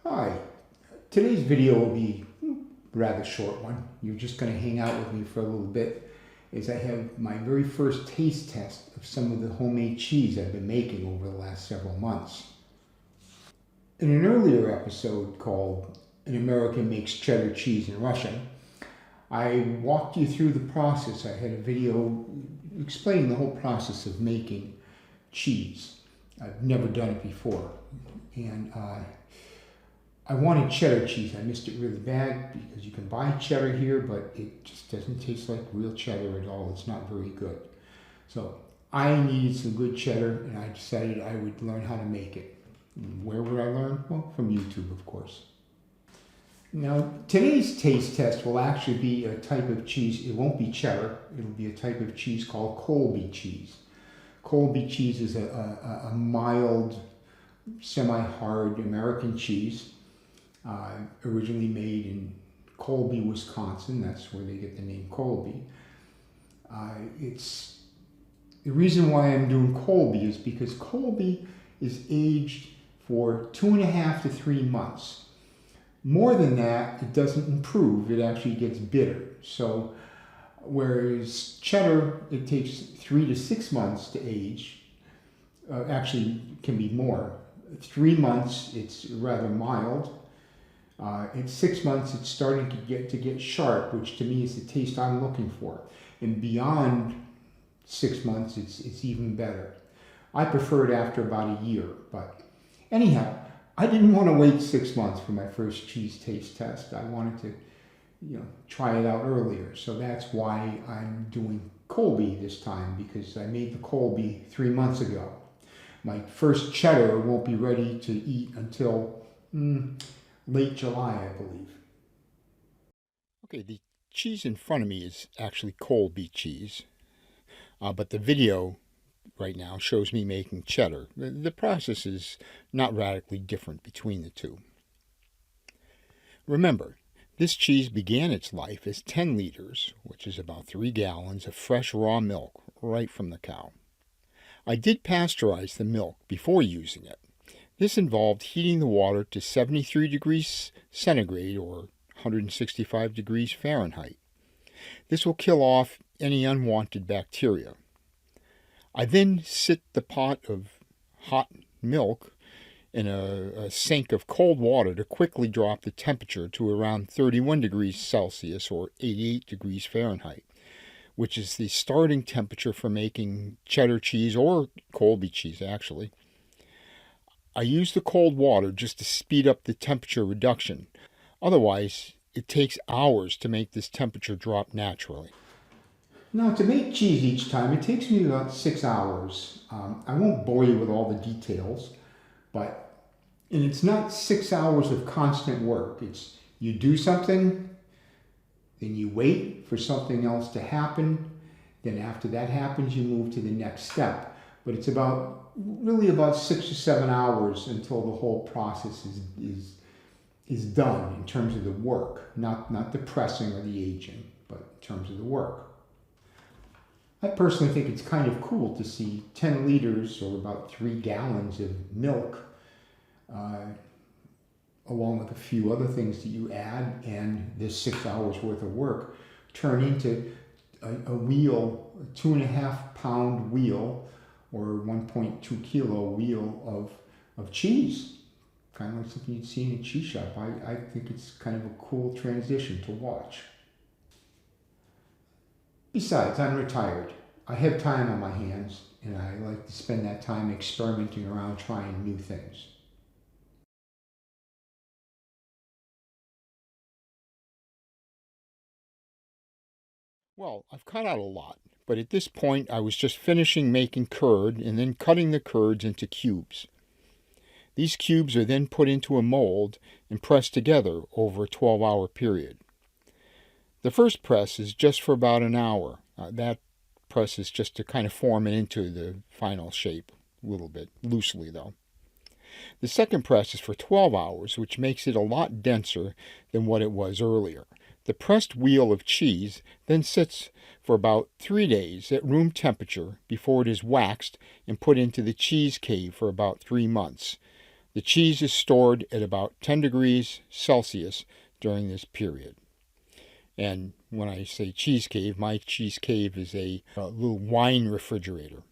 Hi, today's video will be a rather short one. You're just going to hang out with me for a little bit as I have my very first taste test of some of the homemade cheese I've been making over the last several months. In an earlier episode called An American Makes Cheddar Cheese in Russian, I walked you through the process. I had a video explaining the whole process of making cheese. I've never done it before, and I wanted cheddar cheese. I missed it really bad because you can buy cheddar here, but it just doesn't taste like real cheddar at all. It's not very good. So I needed some good cheddar, and I decided I would learn how to make it. Where would I learn? Well, from YouTube, of course. Now, today's taste test will actually be a type of cheese. It won't be cheddar. It'll be a type of cheese called Colby cheese. Colby cheese is a mild, semi-hard American cheese. Originally made in Colby, Wisconsin. That's where they get the name Colby. It's the reason why I'm doing Colby is because Colby is aged for 2.5 to 3 months. More than that, it doesn't improve. It actually gets bitter. So, whereas cheddar, it takes 3 to 6 months to age. Actually, can be more. 3 months, it's rather mild. In 6 months, it's starting to get sharp, which to me is the taste I'm looking for. And beyond 6 months, it's even better. I prefer it after about a year, but anyhow, I didn't want to wait 6 months for my first cheese taste test. I wanted to, try it out earlier. So that's why I'm doing Colby this time, because I made the Colby 3 months ago. My first cheddar won't be ready to eat until late July, I believe. Okay, the cheese in front of me is actually Colby cheese, but the video right now shows me making cheddar. The process is not radically different between the two. Remember, this cheese began its life as 10 liters, which is about 3 gallons of fresh raw milk right from the cow. I did pasteurize the milk before using it. This involved heating the water to 73 degrees centigrade or 165 degrees Fahrenheit. This will kill off any unwanted bacteria. I then sit the pot of hot milk in a sink of cold water to quickly drop the temperature to around 31 degrees Celsius or 88 degrees Fahrenheit, which is the starting temperature for making cheddar cheese or Colby cheese actually. I use the cold water just to speed up the temperature reduction. Otherwise, it takes hours to make this temperature drop naturally. Now, to make cheese each time, it takes me about 6 hours. I won't bore you with all the details, and it's not 6 hours of constant work. It's you do something, then you wait for something else to happen, then after that happens, you move to the next step. But it's really about 6 or 7 hours until the whole process is done in terms of the work, not the pressing or the aging, but in terms of the work. I personally think it's kind of cool to see 10 liters or about 3 gallons of milk, along with a few other things that you add, and this 6 hours worth of work turn into a wheel, a 2.5 pound wheel, or 1.2 kilo wheel of cheese. Kind of like something you'd see in a cheese shop. I think it's kind of a cool transition to watch. Besides, I'm retired. I have time on my hands, and I like to spend that time experimenting around trying new things. Well, I've cut out a lot, but at this point I was just finishing making curd and then cutting the curds into cubes. These cubes are then put into a mold and pressed together over a 12-hour period. The first press is just for about an hour. That press is just to kind of form it into the final shape, a little bit loosely though. The second press is for 12 hours, which makes it a lot denser than what it was earlier. The pressed wheel of cheese then sits for about 3 days at room temperature before it is waxed and put into the cheese cave for about 3 months, The cheese is stored at about 10 degrees Celsius during this period. And when I say cheese cave, my cheese cave is a little wine refrigerator.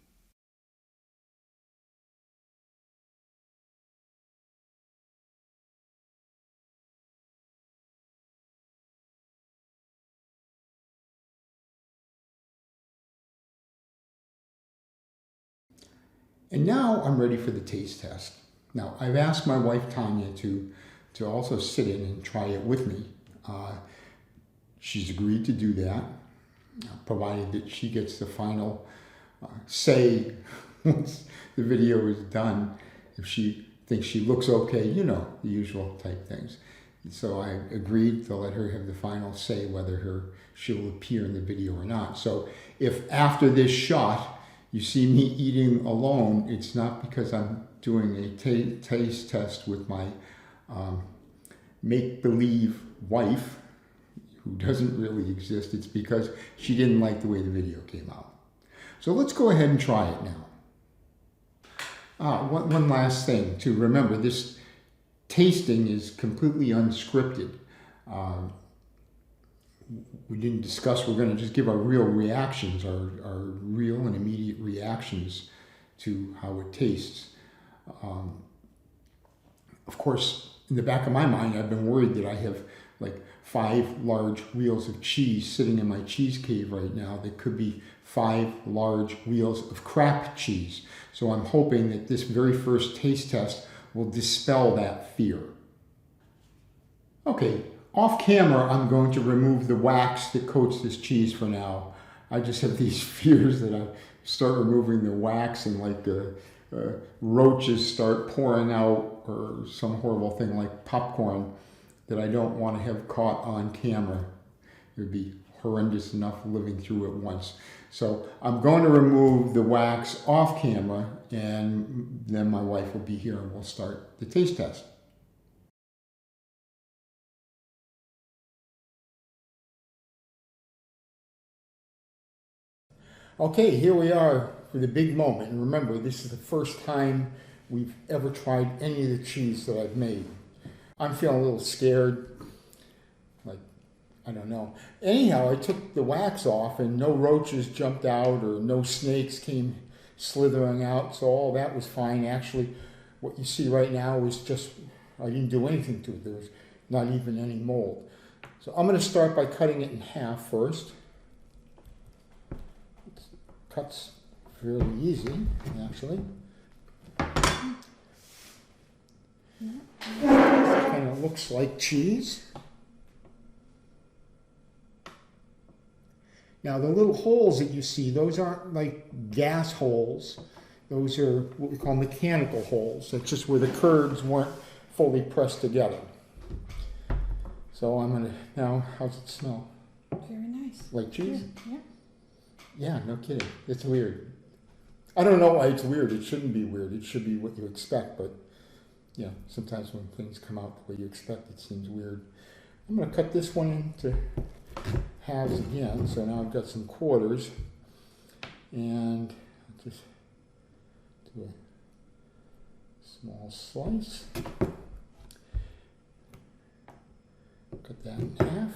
And now I'm ready for the taste test. Now, I've asked my wife Tanya to also sit in and try it with me. She's agreed to do that, provided that she gets the final say once the video is done. If she thinks she looks okay, you know, the usual type things. So I agreed to let her have the final say whether she'll appear in the video or not. So if after this shot you see me eating alone, it's not because I'm doing a taste test with my make-believe wife, who doesn't really exist. It's because she didn't like the way the video came out. So let's go ahead and try it now. One last thing to remember, this tasting is completely unscripted. We didn't discuss, we're going to just give our real reactions, our real and immediate reactions to how it tastes. Of course, in the back of my mind, I've been worried that I have like 5 large wheels of cheese sitting in my cheese cave right now. That could be 5 large wheels of crap cheese. So I'm hoping that this very first taste test will dispel that fear. Okay, off camera, I'm going to remove the wax that coats this cheese for now. I just have these fears that I start removing the wax and like roaches start pouring out, or some horrible thing like popcorn that I don't want to have caught on camera. It would be horrendous enough living through it once. So I'm going to remove the wax off camera, and then my wife will be here and we'll start the taste test. Okay, here we are for the big moment. And remember, this is the first time we've ever tried any of the cheese that I've made. I'm feeling a little scared, like, I don't know. Anyhow, I took the wax off and no roaches jumped out or no snakes came slithering out, so all that was fine. Actually, what you see right now is just, I didn't do anything to it. There was not even any mold. So I'm going to start by cutting it in half first. It cuts fairly easy, actually. Kind of looks like cheese. Now the little holes that you see, those aren't like gas holes. Those are what we call mechanical holes. That's just where the curds weren't fully pressed together. So I'm gonna, now how's it smell? Very nice. Like cheese? Yeah. Yeah, no kidding. It's weird. I don't know why it's weird. It shouldn't be weird. It should be what you expect, but yeah, sometimes when things come out the way you expect, it seems weird. I'm going to cut this one into halves again. So now I've got some quarters, and I'll just do a small slice. Cut that in half.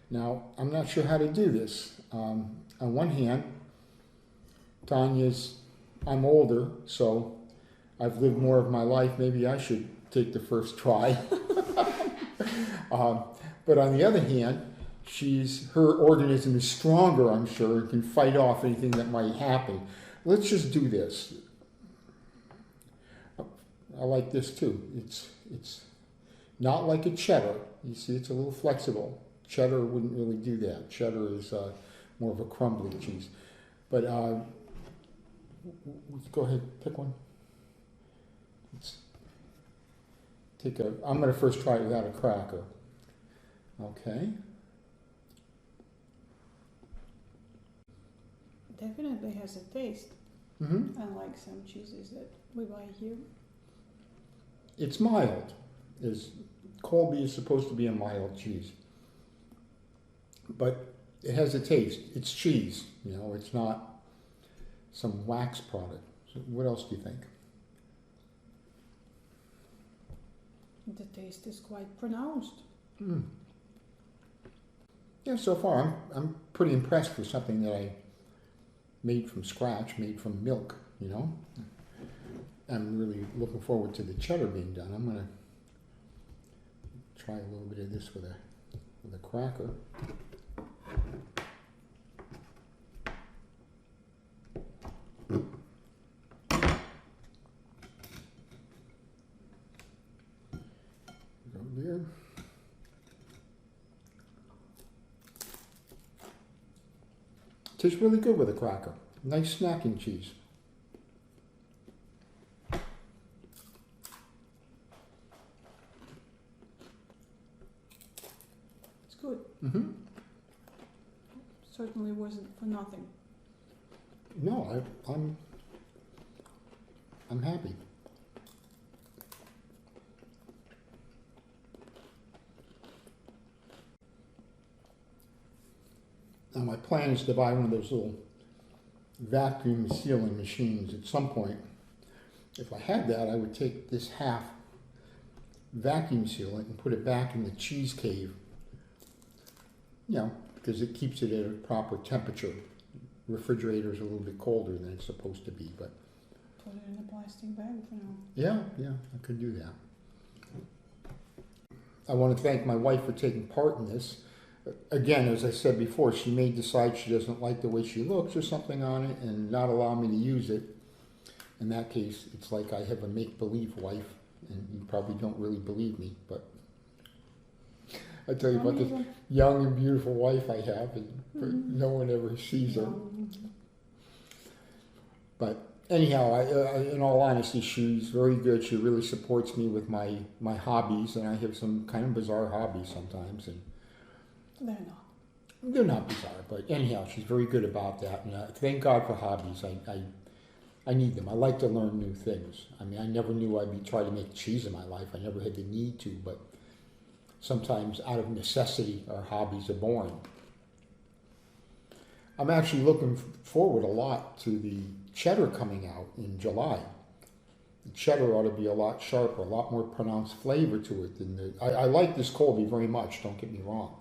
Now, I'm not sure how to do this. On one hand, I'm older, so I've lived more of my life. Maybe I should take the first try. But on the other hand, her organism is stronger, I'm sure, and can fight off anything that might happen. Let's just do this. I like this too. It's not like a cheddar. You see, it's a little flexible. Cheddar wouldn't really do that. Cheddar is more of a crumbly cheese. But go ahead, pick one. I'm going to first try it without a cracker. Okay. Definitely has a taste. Mm-hmm. Unlike some cheeses that we buy here. It's mild. Colby is supposed to be a mild cheese. But it has a taste. It's cheese. You know, it's not some wax product. So what else do you think? The taste is quite pronounced. Mm. Yeah, so far I'm pretty impressed with something that I made from scratch, made from milk, you know. I'm really looking forward to the cheddar being done. I'm going to try a little bit of this with a cracker. Go there. Tastes really good with a cracker. Nice snacking cheese. It's good. Mm-hmm. Certainly wasn't for nothing. No, I'm happy. Now my plan is to buy one of those little vacuum sealing machines at some point. If I had that, I would take this half, vacuum seal it, and put it back in the cheese cave. You know, because it keeps it at a proper temperature. Refrigerator's a little bit colder than it's supposed to be, but Put it in a plastic bag for now. yeah, I could do that. I want to thank my wife for taking part in this. Again, as I said before, she may decide she doesn't like the way she looks or something on it and not allow me to use it. In that case, it's like I have a make-believe wife, and you probably don't really believe me, but I tell you about this young and beautiful wife I have, and no one ever sees her. But anyhow, in all honesty, she's very good. She really supports me with my hobbies, and I have some kind of bizarre hobbies sometimes, and They're not. they're not bizarre, but anyhow, she's very good about that. And thank God for hobbies. I need them. I like to learn new things. I mean, I never knew I'd be trying to make cheese in my life. I never had the need to, but sometimes out of necessity, our hobbies are born. I'm actually looking forward a lot to the cheddar coming out in July. The cheddar ought to be a lot sharper, a lot more pronounced flavor to it than the... I like this Colby very much, don't get me wrong.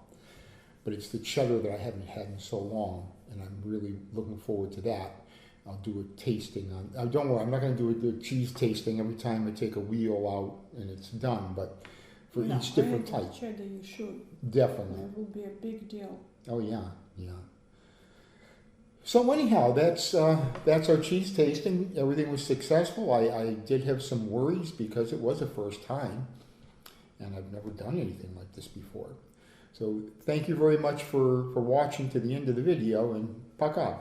But it's the cheddar that I haven't had in so long, and I'm really looking forward to that. I'll do a tasting on... don't worry, I'm not going to do a cheese tasting every time I take a wheel out and it's done, but for each different type. Cheddar, you should. Definitely. It will be a big deal. Oh, yeah. So anyhow, that's our cheese tasting. Everything was successful. I did have some worries because it was the first time, and I've never done anything like this before. So thank you very much for watching to the end of the video, and пока.